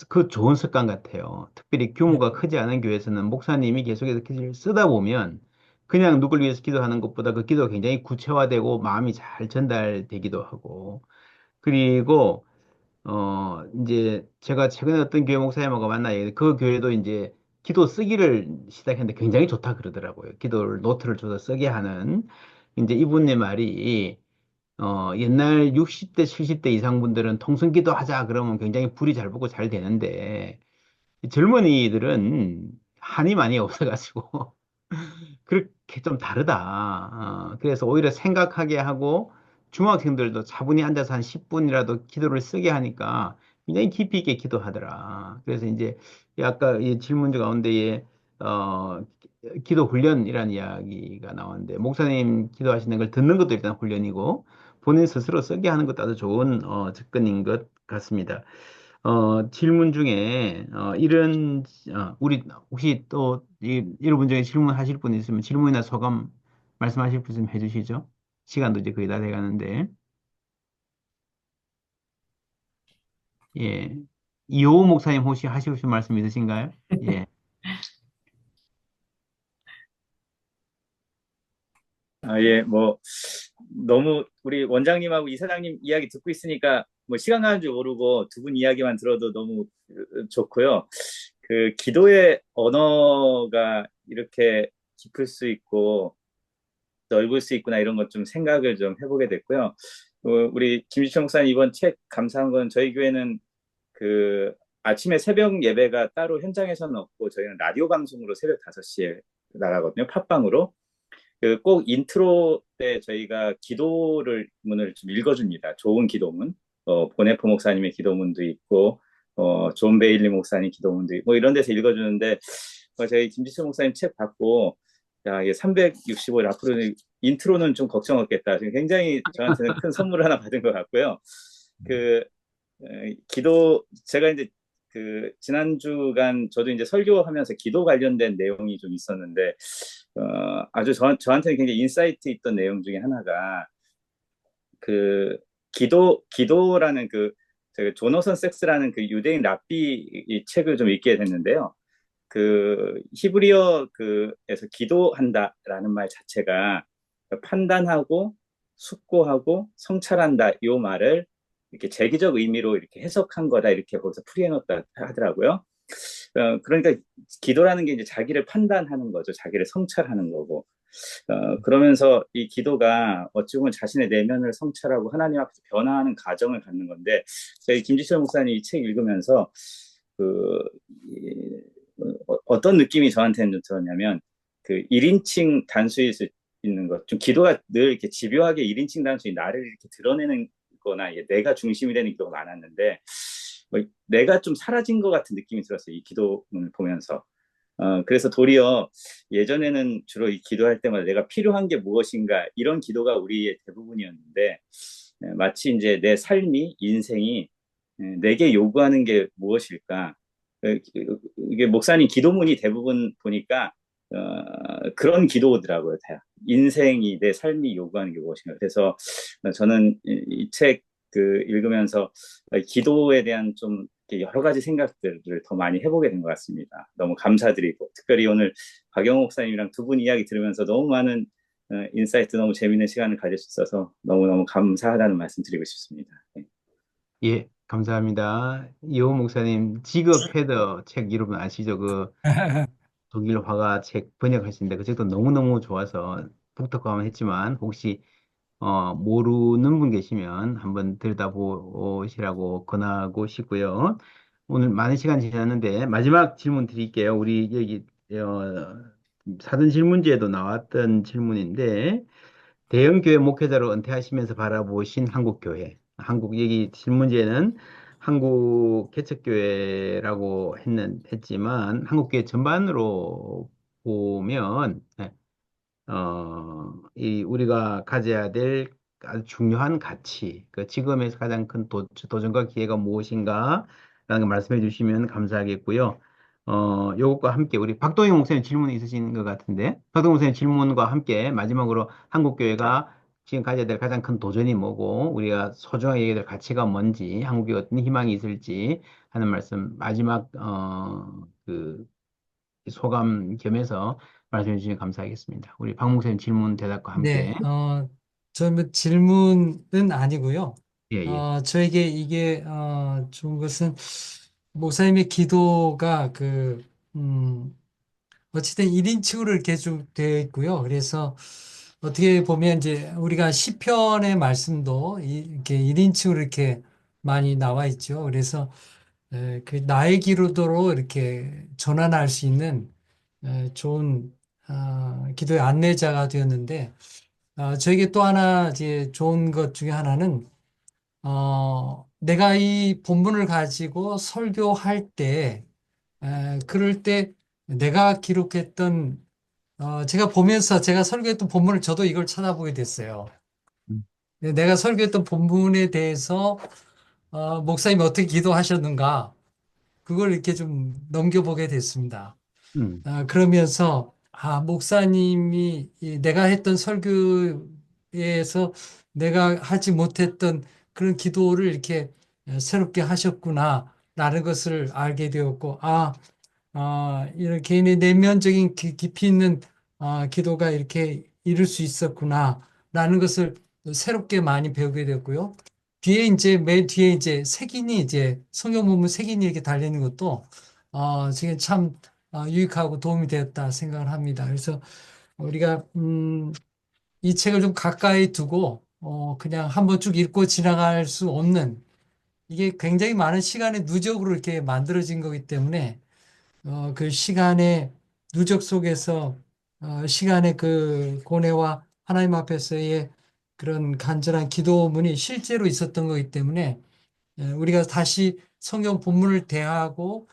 그 좋은 습관 같아요. 특별히 네. 규모가 크지 않은 교회에서는 목사님이 계속해서 기도를 쓰다 보면 그냥 누굴 위해서 기도하는 것보다 그 기도가 굉장히 구체화되고 마음이 잘 전달되기도 하고 그리고 이제 제가 최근에 어떤 교회 목사님하고 만나요. 그 교회도 이제 기도 쓰기를 시작했는데 굉장히 좋다 그러더라고요. 기도를 노트를 줘서 쓰게 하는 이제 이분의 말이 옛날 60대, 70대 이상 분들은 통성기도 하자 그러면 굉장히 불이 잘 붙고 잘 되는데, 이 젊은이들은 한이 많이 없어가지고, 그렇게 좀 다르다. 그래서 오히려 생각하게 하고 중학생들도 차분히 앉아서 한 10분이라도 기도를 쓰게 하니까 굉장히 깊이 있게 기도하더라. 그래서 이제 아까 이 질문 가운데에 어, 기도 훈련이라는 이야기가 나왔는데 목사님 기도하시는 걸 듣는 것도 일단 훈련이고 본인 스스로 쓰게 하는 것도 아주 좋은 접근인 것 같습니다. 질문 중에, 우리 혹시 또 여러분 중에 질문하실 분 있으면 질문이나 소감 말씀하실 분 있으면 해주시죠. 시간도 이제 거의 다 돼가는데, 예. 이호 목사님 혹시 하시고 싶은 말씀 있으신가요? 예. 예, 뭐, 너무 우리 원장님하고 이사장님 이야기 듣고 있으니까 뭐 시간 가는 줄 모르고 두 분 이야기만 들어도 너무 좋고요. 그 기도의 언어가 이렇게 깊을 수 있고 넓을 수 있구나 이런 것 좀 생각을 좀 해보게 됐고요. 우리 김지청 목사님 이번 책 감사한 건 저희 교회는 그 아침에 새벽 예배가 따로 현장에서는 없고 저희는 라디오 방송으로 새벽 5시에 나가거든요. 팟빵으로. 그 꼭 인트로 때 저희가 기도를 문을 좀 읽어줍니다. 좋은 기도문. 보네프 목사님의 기도문도 있고, 존 베일리 목사님 기도문도 있고, 뭐 이런 데서 읽어주는데, 저희 김지수 목사님 책 받고, 야, 이게 365일 앞으로는 인트로는 좀 걱정 없겠다. 지금 굉장히 저한테는 큰 선물 하나 받은 것 같고요. 그, 제가 이제 지난 주간 저도 이제 설교하면서 기도 관련된 내용이 좀 있었는데, 아주 저한테는 굉장히 인사이트 있던 내용 중에 하나가, 그, 기도라는 제가 조너선 섹스라는 그 유대인 랍비 이 책을 좀 읽게 됐는데요. 히브리어 에서 기도한다라는 말 자체가 판단하고 숙고하고 성찰한다 이 말을 이렇게 재기적 의미로 이렇게 해석한 거다 이렇게 거기서 풀이해놓다 하더라고요. 그러니까 기도라는 게 이제 자기를 판단하는 거죠. 자기를 성찰하는 거고. 그러면서 이 기도가 어찌 보면 자신의 내면을 성찰하고 하나님 앞에서 변화하는 과정을 갖는 건데, 저희 김지철 목사님 이 책 읽으면서 그, 어떤 느낌이 저한테는 들었냐면, 1인칭 단수일 수 있는 것, 좀 기도가 늘 이렇게 집요하게 1인칭 단수인 나를 이렇게 드러내는 거나 내가 중심이 되는 기도가 많았는데, 내가 좀 사라진 것 같은 느낌이 들었어요. 이 기도문을 보면서. 그래서 도리어 예전에는 주로 이 기도할 때마다 내가 필요한 게 무엇인가 이런 기도가 우리의 대부분이었는데 마치 이제 내 삶이 인생이 내게 요구하는 게 무엇일까 이게 목사님 기도문이 대부분 보니까 그런 기도더라고요. 다. 인생이 내 삶이 요구하는 게 무엇인가. 그래서 저는 이 책 읽으면서 기도에 대한 좀 여러 가지 생각들을 더 많이 해보게 된 것 같습니다. 너무 감사드리고 특별히 오늘 박영호 목사님이랑 두 분 이야기 들으면서 너무 많은 인사이트 너무 재밌는 시간을 가질 수 있어서 너무너무 감사하다는 말씀 드리고 싶습니다. 네. 예, 감사합니다. 이호 목사님, 지급 헤더 책 이름 아시죠? 독일 화가 책 번역하신데 그 책도 너무너무 좋아서 북특화만 했지만 혹시 모르는 분 계시면 한번 들여다보시라고 권하고 싶고요. 오늘 많은 시간 지났는데 마지막 질문 드릴게요. 우리 여기 사전 질문지에도 나왔던 질문인데 대형 교회 목회자로 은퇴하시면서 바라보신 한국 교회. 한국 여기 질문지에는 한국 개척교회라고 했지만 한국 교회 전반으로 보면 우리가 가져야 될 아주 중요한 가치, 지금에서 가장 큰 도전과 기회가 무엇인가? 라는 걸 말씀해 주시면 감사하겠고요. 요것과 함께 우리 박동영 목사님 질문이 있으신 것 같은데, 박동영 목사님 질문과 함께 마지막으로 한국교회가 지금 가져야 될 가장 큰 도전이 뭐고, 우리가 소중하게 여겨야 될 가치가 뭔지, 한국에 어떤 희망이 있을지 하는 말씀, 마지막, 소감 겸해서 말씀해 주시면 감사하겠습니다. 우리 박 목사님 질문 대답과 함께. 네, 저는 뭐 질문은 아니고요. 예, 예. 저에게 이게 좋은 것은 목사님의 기도가 어쨌든 1인칭으로 이렇게 좀 되어 있고요. 그래서 어떻게 보면 이제 우리가 시편의 말씀도 이렇게 1인칭으로 이렇게 많이 나와 있죠. 그래서 그 나의 기도로 이렇게 전환할 수 있는 좋은 기도의 안내자가 되었는데 저에게 또 하나 이제 좋은 것 중에 하나는 내가 이 본문을 가지고 설교할 때 그럴 때 내가 기록했던 제가 보면서 제가 설교했던 본문을 저도 이걸 찾아보게 됐어요. 음, 내가 설교했던 본문에 대해서 목사님이 어떻게 기도하셨는가 그걸 이렇게 좀 넘겨보게 됐습니다. 음, 그러면서 목사님이 내가 했던 설교에서 내가 하지 못했던 그런 기도를 이렇게 새롭게 하셨구나라는 것을 알게 되었고, 이런 개인의 내면적인 깊이 있는 기도가 이렇게 이룰 수 있었구나라는 것을 새롭게 많이 배우게 되었고요. 뒤에 이제 맨 뒤에 이제 색인이 이제 성경 본문 색인이 이렇게 달리는 것도 지금 참 유익하고 도움이 되었다 생각을 합니다. 그래서 우리가 이 책을 좀 가까이 두고 그냥 한번 쭉 읽고 지나갈 수 없는 이게 굉장히 많은 시간의 누적으로 이렇게 만들어진 거기 때문에 그 시간의 누적 속에서 시간의 그 고뇌와 하나님 앞에서의 그런 간절한 기도문이 실제로 있었던 거기 때문에 우리가 다시 성경 본문을 대하고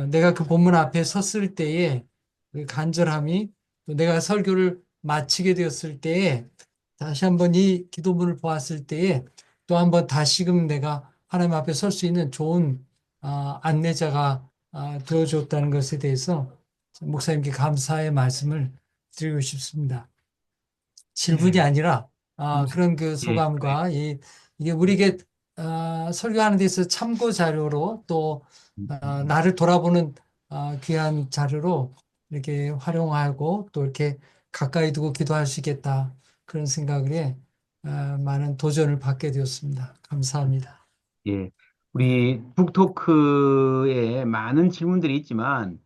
내가 그 본문 앞에 섰을 때에 그 간절함이 또 내가 설교를 마치게 되었을 때에 다시 한번 이 기도문을 보았을 때에 또 한번 다시금 내가 하나님 앞에 설 수 있는 좋은 안내자가 되어줬다는 것에 대해서 목사님께 감사의 말씀을 드리고 싶습니다. 질문이 네, 아니라 감사합니다. 그런 그 예, 소감과 이게 우리에게 설교하는 데 있어서 참고 자료로 또 나를 돌아보는 귀한 자료로 이렇게 활용하고 또 이렇게 가까이 두고 기도할 수 있겠다 그런 생각을 해 많은 도전을 받게 되었습니다. 감사합니다. 예. 우리 북토크에 많은 질문들이 있지만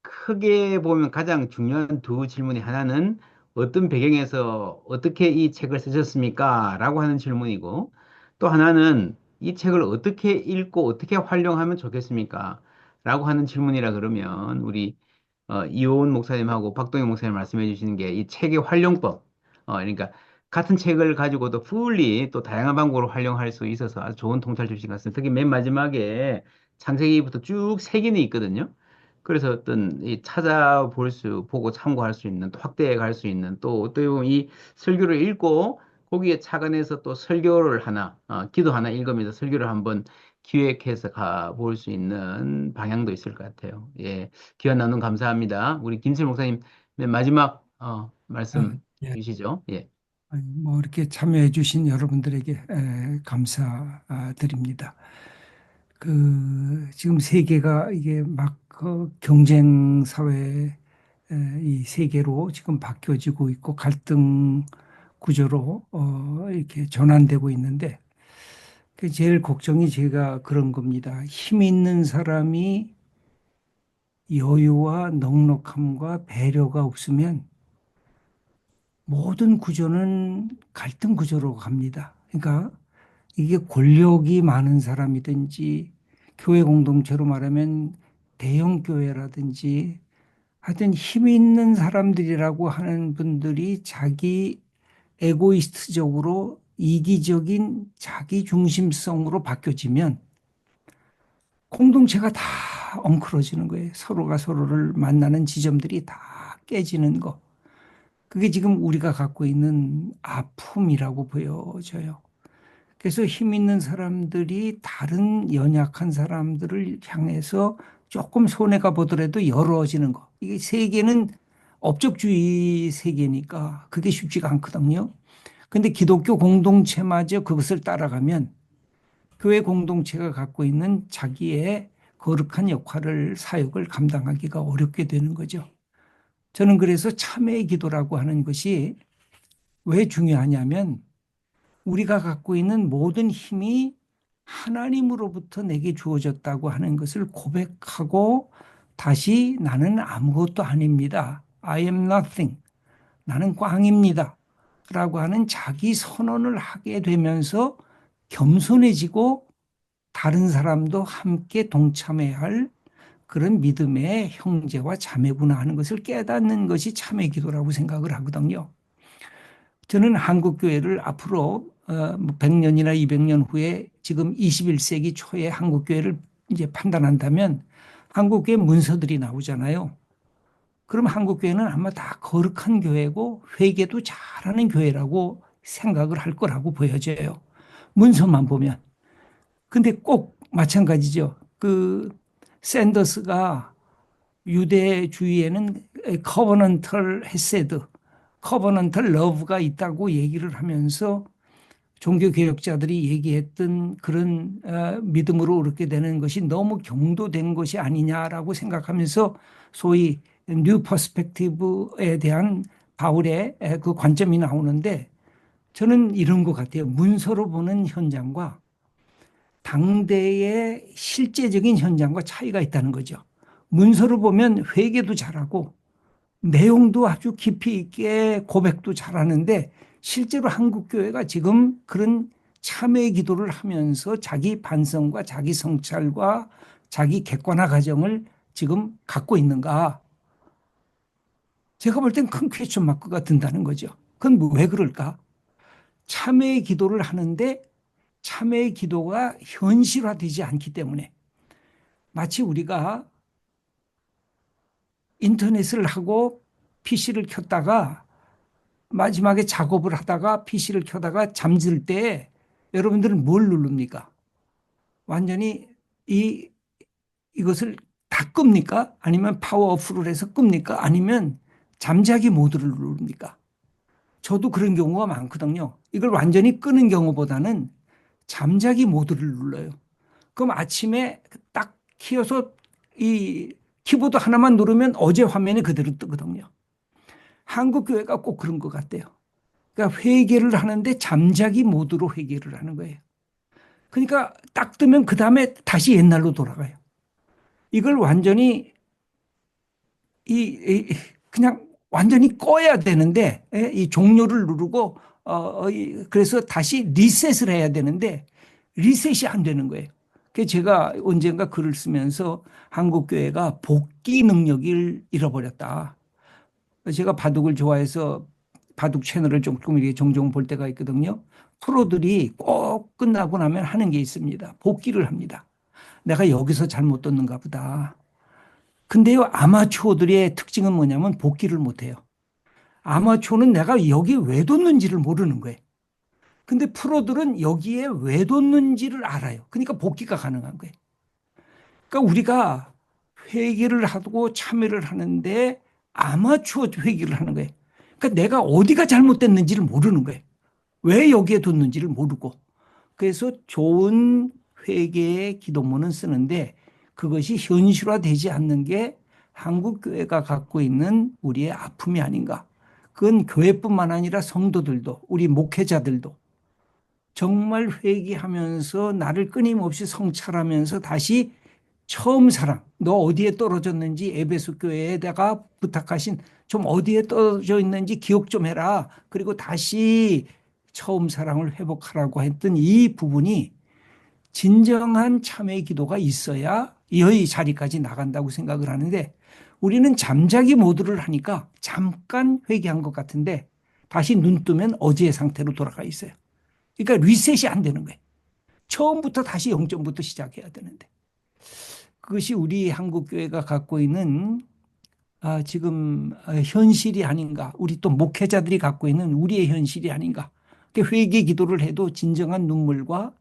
크게 보면 가장 중요한 두 질문이 하나는 어떤 배경에서 어떻게 이 책을 쓰셨습니까? 라고 하는 질문이고 또 하나는 이 책을 어떻게 읽고 어떻게 활용하면 좋겠습니까? 라고 하는 질문이라 그러면 우리 이호은 목사님하고 박동영 목사님 말씀해 주시는 게 이 책의 활용법. 그러니까 같은 책을 가지고도 풀리 또 다양한 방법으로 활용할 수 있어서 아주 좋은 통찰 주신 것 같습니다. 특히 맨 마지막에 창세기부터 쭉 세 개는 있거든요. 그래서 어떤 이 찾아볼 수, 보고 참고할 수 있는, 또 확대해 갈 수 있는, 또 어떻게 보면 이 설교를 읽고 거기에 착안해서 또 설교를 하나, 기도 하나 읽으면서 설교를 한번 기획해서 가볼 수 있는 방향도 있을 것 같아요. 예. 귀한 나눔 감사합니다. 우리 김실 목사님 맨 마지막 말씀 예. 주시죠. 예. 뭐 이렇게 참여해 주신 여러분들에게 감사드립니다. 그 지금 세계가 이게 막 경쟁 사회 이 세계로 지금 바뀌어지고 있고 갈등 구조로 이렇게 전환되고 있는데 그 제일 걱정이 제가 그런 겁니다. 힘 있는 사람이 여유와 넉넉함과 배려가 없으면 모든 구조는 갈등 구조로 갑니다. 그러니까 이게 권력이 많은 사람이든지 교회 공동체로 말하면 대형 교회라든지 하여튼 힘 있는 사람들이라고 하는 분들이 자기 에고이스트적으로 이기적인 자기 중심성으로 바뀌어지면 공동체가 다 엉클어지는 거예요. 서로가 서로를 만나는 지점들이 다 깨지는 거. 그게 지금 우리가 갖고 있는 아픔이라고 보여져요. 그래서 힘 있는 사람들이 다른 연약한 사람들을 향해서 조금 손해가 보더라도 열어지는 거. 이게 세계는 업적주의 세계니까 그게 쉽지가 않거든요. 근데 기독교 공동체마저 그것을 따라가면 교회 공동체가 갖고 있는 자기의 거룩한 역할을 사역을 감당하기가 어렵게 되는 거죠. 저는 그래서 참회의 기도라고 하는 것이 왜 중요하냐면 우리가 갖고 있는 모든 힘이 하나님으로부터 내게 주어졌다고 하는 것을 고백하고 다시 나는 아무것도 아닙니다. I am nothing. 나는 꽝입니다. 라고 하는 자기 선언을 하게 되면서 겸손해지고 다른 사람도 함께 동참해야 할 그런 믿음의 형제와 자매구나 하는 것을 깨닫는 것이 참회 기도라고 생각을 하거든요. 저는 한국교회를 앞으로 100년이나 200년 후에 지금 21세기 초에 한국교회를 이제 판단한다면 한국교회 문서들이 나오잖아요. 그럼 한국교회는 아마 다 거룩한 교회고 회개도 잘하는 교회라고 생각을 할 거라고 보여져요. 문서만 보면. 근데 꼭 마찬가지죠. 그 샌더스가 유대주의에는 커버넌털 헤세드, 커버넌털 러브가 있다고 얘기를 하면서 종교개혁자들이 얘기했던 그런 믿음으로 그렇게 되는 것이 너무 경도된 것이 아니냐라고 생각하면서 소위 뉴 퍼스펙티브에 대한 바울의 그 관점이 나오는데 저는 이런 것 같아요. 문서로 보는 현장과 당대의 실제적인 현장과 차이가 있다는 거죠. 문서로 보면 회개도 잘하고 내용도 아주 깊이 있게 고백도 잘하는데 실제로 한국교회가 지금 그런 참회 기도를 하면서 자기 반성과 자기 성찰과 자기 객관화 과정을 지금 갖고 있는가? 제가 볼 땐 큰 퀘스천 마크가 든다는 거죠. 그건 왜 그럴까? 참회 기도를 하는데 참회 기도가 현실화되지 않기 때문에 마치 우리가 인터넷을 하고 PC를 켰다가 마지막에 작업을 하다가 PC를 켜다가 잠들 때 여러분들은 뭘 누릅니까? 완전히 이것을 다 끕니까? 아니면 파워 오프를 해서 끕니까? 아니면 잠자기 모드를 누릅니까? 저도 그런 경우가 많거든요. 이걸 완전히 끄는 경우보다는 잠자기 모드를 눌러요. 그럼 아침에 딱 키워서 이 키보드 하나만 누르면 어제 화면이 그대로 뜨거든요. 한국 교회가 꼭 그런 것 같아요. 그러니까 회개를 하는데 잠자기 모드로 회개를 하는 거예요. 그러니까 딱 뜨면 그 다음에 다시 옛날로 돌아가요. 이걸 완전히 그냥 완전히 꺼야 되는데 이 종료를 누르고 그래서 다시 리셋을 해야 되는데 리셋이 안 되는 거예요. 그래서 제가 언젠가 글을 쓰면서 한국 교회가 복귀 능력을 잃어버렸다. 제가 바둑을 좋아해서 바둑 채널을 조금 이렇게 종종 볼 때가 있거든요. 프로들이 꼭 끝나고 나면 하는 게 있습니다. 복귀를 합니다. 내가 여기서 잘못 뒀는가 보다. 근데요, 아마추어들의 특징은 뭐냐면 복귀를 못 해요. 아마추어는 내가 여기 왜 뒀는지를 모르는 거예요. 근데 프로들은 여기에 왜 뒀는지를 알아요. 그러니까 복귀가 가능한 거예요. 그러니까 우리가 회개를 하고 참여를 하는데 아마추어 회개를 하는 거예요. 그러니까 내가 어디가 잘못됐는지를 모르는 거예요. 왜 여기에 뒀는지를 모르고. 그래서 좋은 회개의 기도문은 쓰는데 그것이 현실화되지 않는 게 한국교회가 갖고 있는 우리의 아픔이 아닌가. 그건 교회뿐만 아니라 성도들도 우리 목회자들도 정말 회개하면서 나를 끊임없이 성찰하면서 다시 처음 사랑, 너 어디에 떨어졌는지 에베소 교회에다가 부탁하신 좀 어디에 떨어져 있는지 기억 좀 해라. 그리고 다시 처음 사랑을 회복하라고 했던 이 부분이 진정한 참회 기도가 있어야 이 자리까지 나간다고 생각을 하는데 우리는 잠자기 모드를 하니까 잠깐 회개한 것 같은데 다시 눈 뜨면 어제의 상태로 돌아가 있어요. 그러니까 리셋이 안 되는 거예요. 처음부터 다시 0점부터 시작해야 되는데. 그것이 우리 한국교회가 갖고 있는 지금 현실이 아닌가. 우리 또 목회자들이 갖고 있는 우리의 현실이 아닌가. 회개 기도를 해도 진정한 눈물과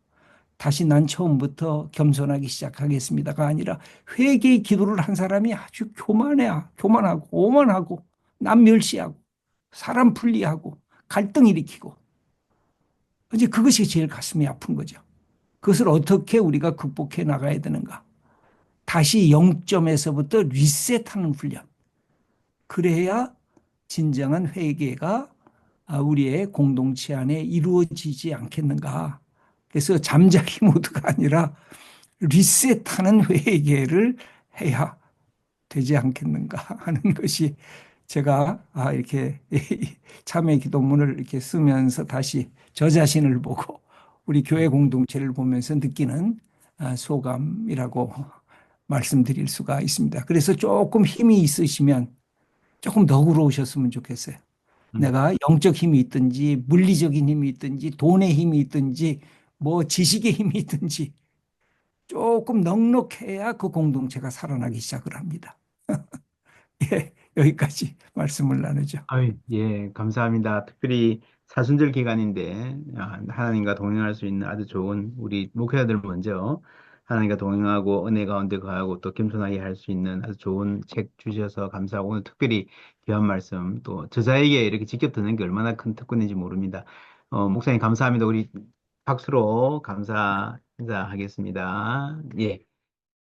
다시 난 처음부터 겸손하기 시작하겠습니다가 아니라 회개 기도를 한 사람이 아주 교만하고 오만하고 남 멸시하고 사람 분리하고 갈등 일으키고 이제 그것이 제일 가슴이 아픈 거죠. 그것을 어떻게 우리가 극복해 나가야 되는가. 다시 0점에서부터 리셋하는 훈련. 그래야 진정한 회개가 우리의 공동체 안에 이루어지지 않겠는가. 그래서 잠자기 모드가 아니라 리셋하는 회개를 해야 되지 않겠는가 하는 것이 제가 이렇게 참회 기도문을 이렇게 쓰면서 다시 저 자신을 보고 우리 교회 공동체를 보면서 느끼는 소감이라고 말씀드릴 수가 있습니다. 그래서 조금 힘이 있으시면 조금 너그러우셨으면 좋겠어요. 음. 내가 영적 힘이 있든지 물리적인 힘이 있든지 돈의 힘이 있든지 뭐 지식의 힘이 있든지 조금 넉넉해야 그 공동체가 살아나기 시작을 합니다. 예, 여기까지 말씀을 나누죠. 아유, 예, 감사합니다. 특별히 사순절 기간인데 하나님과 동행할 수 있는 아주 좋은 우리 목회자들 먼저 하나님과 동행하고 은혜 가운데 거하고 또 겸손하게 할 수 있는 아주 좋은 책 주셔서 감사하고 오늘 특별히 귀한 말씀 또 저자에게 이렇게 직접 듣는 게 얼마나 큰 특권인지 모릅니다. 목사님 감사합니다. 우리 박수로 감사 인사하겠습니다. 예.